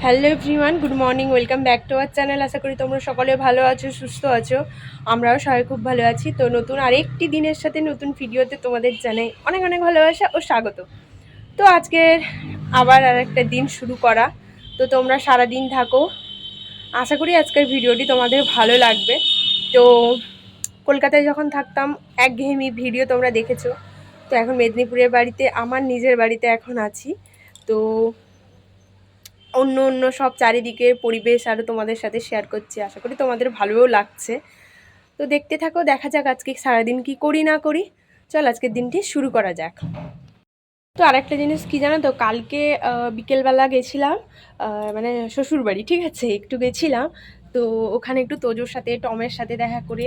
Hello everyone, good morning, welcome back to our channel. আশা করি তোমরা সকলে ভালো আছো, সুস্থ আছো। আমরাও সবাই খুব ভালো আছি। তো নতুন আরেকটি দিনের সাথে নতুন ভিডিওতে তোমাদের জানাই অনেক অনেক ভালোবাসা ও স্বাগত। তো আজকের আবার আরেকটা দিন শুরু করা। তো তোমরা সারা দিন থাকো, আশা করি আজকের ভিডিওটি তোমাদের ভালো লাগবে। তো কলকাতায় যখন থাকতাম একঘেয়েমি ভিডিও তোমরা দেখেছো। তো এখন মেদিনীপুরের বাড়িতে, আমার নিজের বাড়িতে এখন আছি। তো অন্য অন্য সব চারিদিকের পরিবেশ আরও তোমাদের সাথে শেয়ার করছি, আশা করি তোমাদের ভালোও লাগছে। তো দেখতে থাকো, দেখা যাক আজকে সারাদিন কি করি না করি। চল আজকের দিনটি শুরু করা যাক। তো আরেকটা জিনিস কি জানো তো, কালকে বিকেলবেলা গেছিলাম মানে শ্বশুরবাড়ি, ঠিক আছে, একটু গেছিলাম। তো ওখানে একটু তোজোর সাথে টমের সাথে দেখা করে,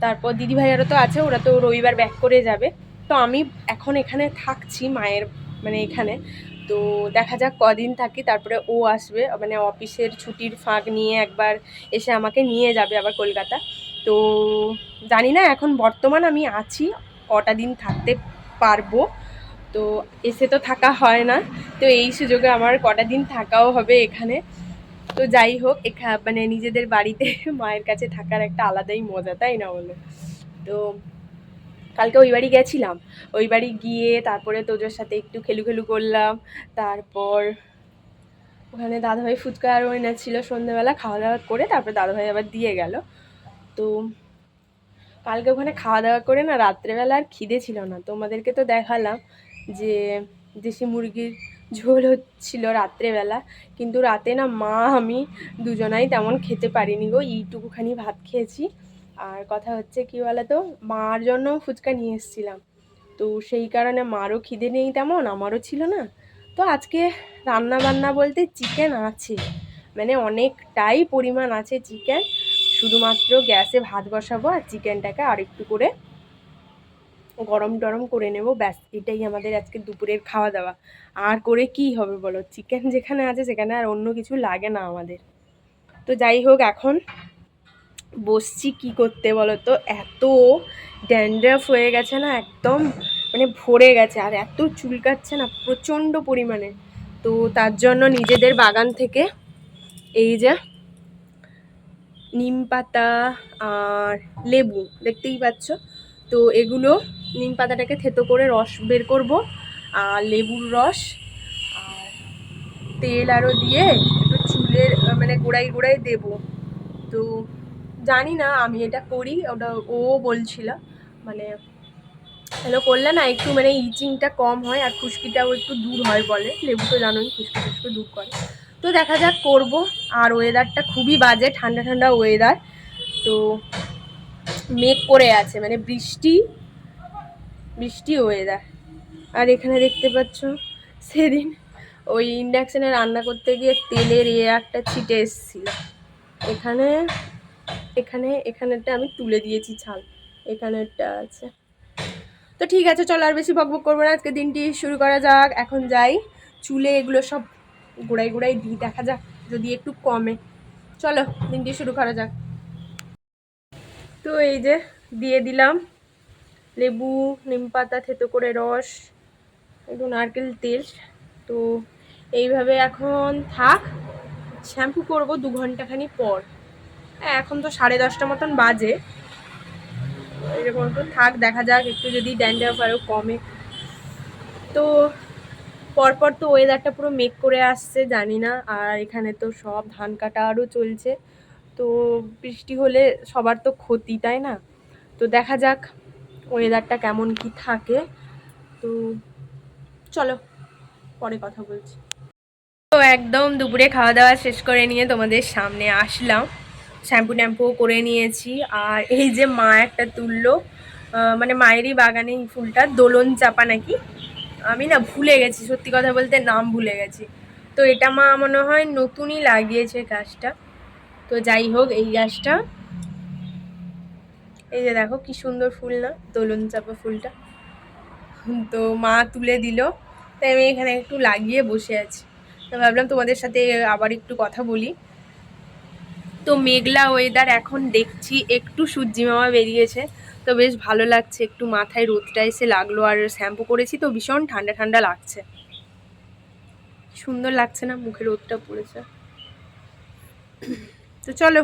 তারপর দিদিভাইয়ারও তো আছে, ওরা তো রবিবার ব্যাক করে যাবে। তো আমি এখন এখানে থাকছি মায়ের মানে এখানে। তো দেখা যাক কদিন থাকি, তারপরে ও আসবে, মানে অফিসের ছুটির ফাঁক নিয়ে একবার এসে আমাকে নিয়ে যাবে আবার কলকাতা। তো জানি না এখন বর্তমান আমি আছি কটা দিন থাকতে পারবো। তো এসে তো থাকা হয় না, তো এই সুযোগে আমার কটা দিন থাকাও হবে এখানে। তো যাই হোক, মানে নিজেদের বাড়িতে মায়ের কাছে থাকার একটা আলাদাই মজা, তাই না বলো? তো কালকে ওই বাড়ি গেছিলাম, ওই বাড়ি গিয়ে তারপরে তোজোর সাথে একটু খেলু খেলু করলাম। তারপর ওখানে দাদাভাই ফুচকা আরও এনেছিল, সন্ধ্যেবেলা খাওয়া দাওয়া করে তারপর দাদাভাই আবার দিয়ে গেল। তো কালকে ওখানে খাওয়া দাওয়া করে না রাত্রেবেলা আর খিদে ছিল না, তোমাদেরকে তো দেখালাম যে দেশি মুরগির ঝোল হচ্ছিল রাত্রেবেলা। কিন্তু রাতে না মা আমি দুজনাই তেমন খেতে পারিনি গো, এইটুকুখানি ভাত খেয়েছি। আর কথা হচ্ছে কি বলতো, মার জন্য ফুচকা নিয়ে এসেছিলাম, তো সেই কারণে মারও খিদে নেই তেমন, আমারও ছিল না। তো আজকে রান্না বান্না বলতে চিকেন আছে, মানে অনেকটাই পরিমাণ আছে চিকেন। শুধুমাত্র গ্যাসে ভাত বসাবো আর চিকেনটাকে আর একটু করে গরম টরম করে নেব, ব্যাস এটাই আমাদের আজকে দুপুরের খাওয়া দাওয়া। আর করে কি হবে বলো, চিকেন যেখানে আছে সেখানে আর অন্য কিছু লাগে না আমাদের। তো যাই হোক, এখন বসছি কি করতে বলো তো, এত ড্যান্ড্রাফ হয়ে গেছে না একদম, মানে ভরে গেছে, আর এত চুলকাচ্ছে না প্রচণ্ড পরিমাণে। তো তার জন্য নিজেদের বাগান থেকে এই যে নিম পাতা আর লেবু দেখতেই পাচ্ছ, তো এগুলো নিম পাতাটাকে থেতো করে রস বের করব, আর লেবুর রস আর তেল আরও দিয়ে একটু চুলের মানে গোড়ায় গোড়ায় দেবো। তো জানি না আমি এটা করি, ওটা ও বলছিল, মানে হ্যালো করলে না একটু মানে ইচিংটা কম হয় আর খুশকিটাও একটু দূর হয় বলে, লেবু তো জানোই খুশকি টুশকি দূর করে। তো দেখা যাক করব। আর ওয়েদারটা খুবই বাজে, ঠান্ডা ঠান্ডা ওয়েদার। তো মেঘ করে আছে, মানে বৃষ্টি বৃষ্টি ওয়েদার। আর এখানে দেখতে পাচ্ছ সেদিন ওই ইন্ডাকশানে রান্না করতে গিয়ে তেলের একটা ছিটে এসেছিল এখানে, এখানেরটা আমি তুলে দিয়েছি ছাল, এখানেরটা আছে। তো ঠিক আছে, চলো আর বেশি বকবক করবো না, আজকে দিনটি শুরু করা যাক। এখন যাই চুলে এগুলো সব গোড়ায় গোড়ায় দিই, দেখা যাক যদি একটু কমে। চলো দিনটি শুরু করা যাক। তো এই যে দিয়ে দিলাম লেবু, নিম পাতা থেতো করে রস, একটু নারকেল তেল। তো এইভাবে এখন থাক, শ্যাম্পু করব 2 ঘন্টাখানি পর। এখন তো 10:30 মতন বাজে, এরকম তো থাক, দেখা যাক একটু যদি ড্যান্ড্রাফ আরও কমে। তো পরপর তো ওয়েদারটা পুরো মেঘ করে আসছে, জানি না। আর এখানে তো সব ধান কাটা আরও চলছে, তো বৃষ্টি হলে সবার তো ক্ষতি, তাই না? তো দেখা যাক ওয়েদারটা কেমন কি থাকে। তো চলো পরে কথা বলছি। তো একদম দুপুরে খাওয়া দাওয়া শেষ করে নিয়ে তোমাদের সামনে আসলাম, শ্যাম্পু ট্যাম্পুও করে নিয়েছি। আর এই যে মা একটা তুললো, মানে মায়েরই বাগানে এই ফুলটা দোলন চাপা নাকি, আমি না ভুলে গেছি, সত্যি কথা বলতে নাম ভুলে গেছি। তো এটা মা মনে হয় নতুনই লাগিয়েছে গাছটা। তো যাই হোক, এই গাছটা এই যে দেখো কি সুন্দর ফুল না, দোলন চাপা ফুলটা। তো মা তুলে দিল, তাই আমি এখানে একটু লাগিয়ে বসে আছি। তো ভাবলাম তোমাদের সাথে আবার একটু কথা বলি। তো মেঘলা ওয়েদার, এখন দেখছি একটু সূর্যি মামা বেরিয়েছে, তো বেশ ভালো লাগছে, একটু মাথায় রোদটা এসে লাগলো। আর শ্যাম্পু করেছি তো ভীষণ ঠান্ডা ঠান্ডা লাগছে, সুন্দর লাগছে না, মুখে রোদটা পড়েছে। তো চলো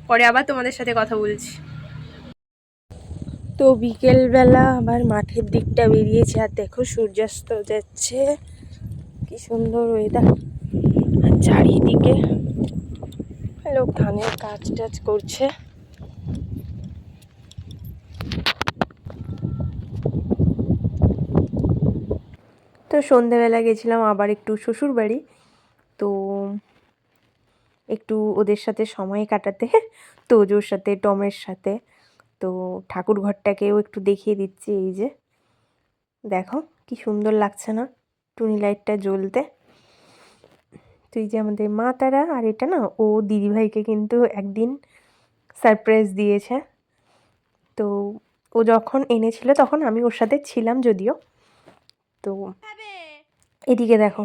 পরে আবার তোমাদের সাথে কথা বলছি। তো বিকেলবেলা আবার মাঠের দিকটা বেরিয়েছে, আর দেখো সূর্যাস্ত যাচ্ছে, কি সুন্দর ওয়েদার। আর চারিদিকে লোক ধানের কাজ টাজ করছে। তো সন্ধেবেলা গেছিলাম আবার একটু শ্বশুর বাড়ি, তো একটু ওদের সাথে সময় কাটাতে, তোজোর সাথে টমের সাথে। তো ঠাকুর ঘরটাকেও একটু দেখিয়ে দিচ্ছি। এই যে দেখো কি সুন্দর লাগছে না টুনি লাইটটা জ্বলতে। তো এই যে আমাদের মা তারা, আর এটা না ও দিদিভাইকে কিন্তু একদিন সারপ্রাইজ দিয়েছে। তো ও যখন এনেছিল তখন আমি ওর সাথে ছিলাম যদিও। তো এদিকে দেখো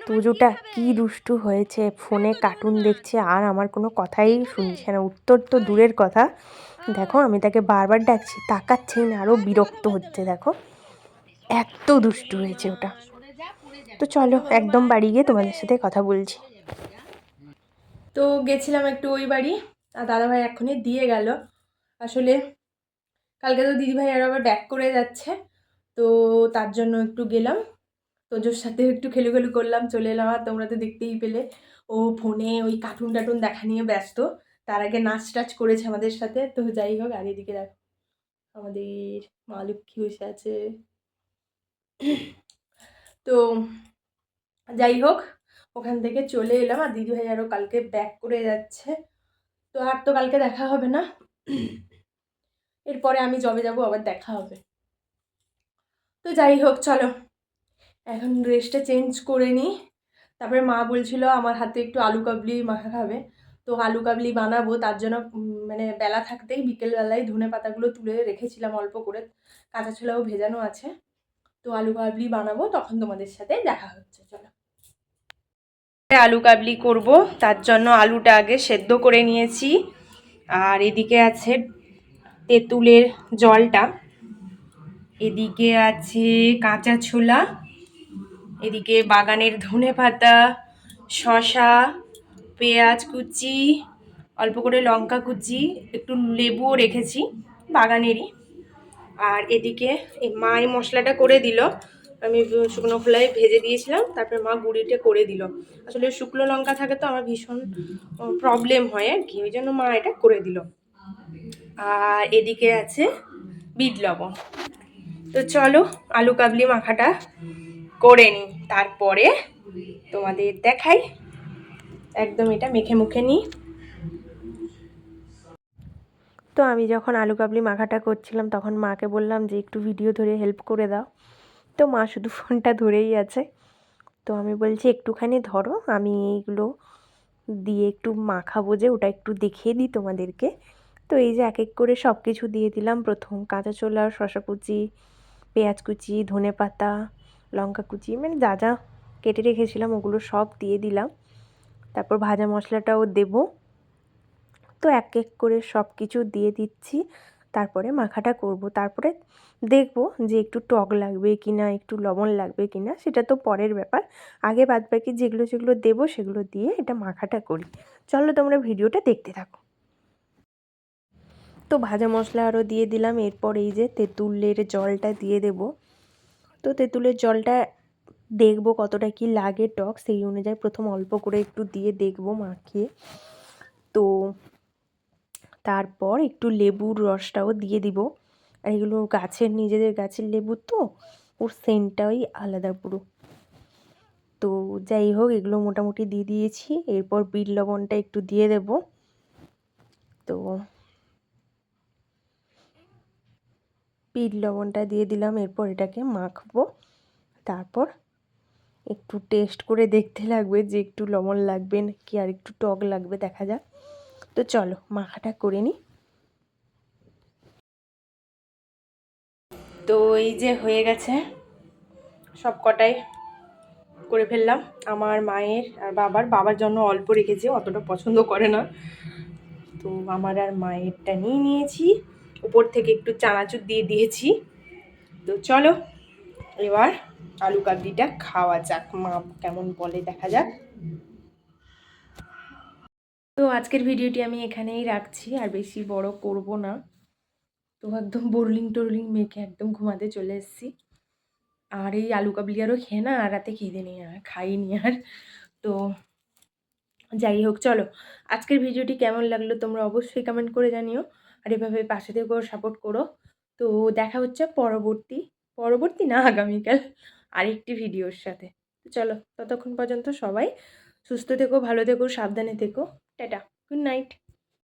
তোজোটা কি দুষ্টু হয়েছে, ফোনে কার্টুন দেখছে আর আমার কোনো কথাই শুনছে না। উত্তর তো দূরের কথা, দেখো আমি তাকে বারবার ডাকছি, তাকাচ্ছেই না, আরও বিরক্ত হচ্ছে। দেখো এত দুষ্টু হয়েছে ওটা। তো চলো একদম বাড়ি গিয়ে তোমাদের সাথে কথা বলছি। তো গেছিলাম একটু ওই বাড়ি, আর দাদাভাই এখনই দিয়ে গেল। আসলে কালকে তো দিদিভাই আরও আবার ব্যাক করে যাচ্ছে, তো তার জন্য একটু গেলাম। তোজোর সাথে একটু খেলু খেলু করলাম, চলে এলাম। আর তোমরা তো দেখতেই পেলে ও ফোনে ওই কার্টুন টাটুন দেখা নিয়ে ব্যস্ত। তার আগে নাচ টাচ করেছে আমাদের সাথে। তো যাই হোক, আর এদিকে দেখো আমাদের মা লক্ষ্মী বসে আছে। তো যাই হোক, ওখান থেকে চলে এলাম, আর দিদিভাই আরও কালকে ব্যাক করে যাচ্ছে। তো আর তো কালকে দেখা হবে না, এরপরে আমি যবে যাবো আবার দেখা হবে। তো যাই হোক চলো এখন ড্রেসটা চেঞ্জ করে নিই। তারপরে মা বলছিল আমার হাতে একটু আলু কাবলি মাখা খাবে, তো আলু কাবলি বানাবো। তার জন্য মানে বেলা থাকতেই বিকেলবেলায় ধনে পাতাগুলো তুলে রেখেছিলাম অল্প করে, কাঁচা ছোলাও ভেজানো আছে। তো আলু কাবলি বানাবো, তখন তোমাদের সাথে দেখা হচ্ছে। চলো আলু কাবলি করব, তার জন্য আলুটা আগে সেদ্ধ করে নিয়েছি। আর এদিকে আছে তেঁতুলের জলটা, এদিকে আছে কাঁচা ছোলা, এদিকে বাগানের ধনে পাতা, শসা, পেঁয়াজ কুচি, অল্প করে লঙ্কা কুচি, একটু লেবুও রেখেছি বাগানেরই। আর এদিকে মা এই মশলাটা করে দিল, আমি শুকনো খোলায় ভেজে দিয়েছিলাম, তারপরে মা গুঁড়িটা করে দিল। আসলে শুকনো লঙ্কা থাকে তো আমার ভীষণ প্রবলেম হয় আর কি, ওই জন্য মা এটা করে দিল। আর এদিকে আছে বিট লবণ। তো চলো আলু কাবলি মাখাটা করে নিই, তারপরে তোমাদের দেখাই। একদম এটা মেখে মুখে নিই। তো আমি যখন আলু কাবলি মাখাটা করছিলাম তখন মাকে বললাম যে একটু ভিডিও ধরে হেল্প করে দাও। তো মা শুধু ফোনটা ধরেই আছে। তো আমি বলছি একটুখানি ধরো, আমি এইগুলো দিয়ে একটু মাখাবো, যে ওটা একটু দেখিয়ে দিই তোমাদেরকে। তো এই যে এক এক করে সব কিছু দিয়ে দিলাম। প্রথম কাঁচা ছোলা, শসা কুচি, পেঁয়াজ কুচি, ধনে পাতা, লঙ্কা কুচি, মানে যা যা কেটে রেখেছিলাম ওগুলো সব দিয়ে দিলাম। তারপর ভাজা মশলাটাও দেবো। তো এক এক করে সব কিছু দিয়ে দিচ্ছি, তারপরে মাখাটা করব। তারপরে দেখব যে একটু টক লাগবে কি না, একটু লবণ লাগবে কি না, সেটা তো পরের ব্যাপার। আগে বাদবাকি যেগুলো যেগুলো দেবো সেগুলো দিয়ে এটা মাখাটা করি। চলো তোমরা ভিডিওটা দেখতে থাকো। তো ভাজা মশলা আরও দিয়ে দিলাম। এরপর এই যে তেঁতুলের জলটা দিয়ে দেব। তো তেঁতুলের জলটা দেখব কতটা কি লাগে টক, সেই অনুযায়ী প্রথম অল্প করে একটু দিয়ে দেখব মাখিয়ে। তো তারপর একটু লেবুর রসটাও দিয়ে দিব। আর এগুলো গাছের, নিজেদের গাছের লেবু, তো ওর সেন্টটাই আলাদা পুরো। তো যাই হোক এগুলো মোটামুটি দিয়ে দিয়েছি। এরপর বিট লবণটা একটু দিয়ে দেব। তো বিট লবণটা দিয়ে দিলাম, এরপর এটাকে মাখবো। তারপর একটু টেস্ট করে দেখতে লাগবে যে একটু লবণ লাগবে নাকি আর একটু টক লাগবে, দেখা যাক। তো চলো মাখাটা করে নিই। তো এই যে হয়ে গেছে, সব কটাই করে ফেললাম। আমার মায়ের আর বাবার জন্য অল্প রেখেছি, অতটা পছন্দ করে না। তো আমার আর মায়েরটা নিয়ে নিয়েছি, উপর থেকে একটু চানাচুর দিয়ে দিয়েছি। তো চলো এবার আলু কাবলিটা খাওয়া যাক, মা কেমন বলে দেখা যাক। তো আজকের ভিডিওটি আমি এখানেই রাখছি, আর বেশি বড় করব না। তো একদম বোরলিং টোরলিং মেখে একদম ঘুমাতে চলে এসেছি। আর এই আলু কাবলি আরও খেয়ে না আর রাতে খেতে নেই, আর খাইনি আর। তো যাই হোক, চলো আজকের ভিডিওটি কেমন লাগলো তোমরা অবশ্যই কমেন্ট করে জানিও, আর এভাবে পাশে থেকেও সাপোর্ট করো। তো দেখা হচ্ছে পরবর্তী না আগামীকাল আরেকটি ভিডিওর সাথে। তো চলো ততক্ষণ পর্যন্ত সবাই সুস্থ থেকো, ভালো থেকো, সাবধানে থেকো। Tata, good night.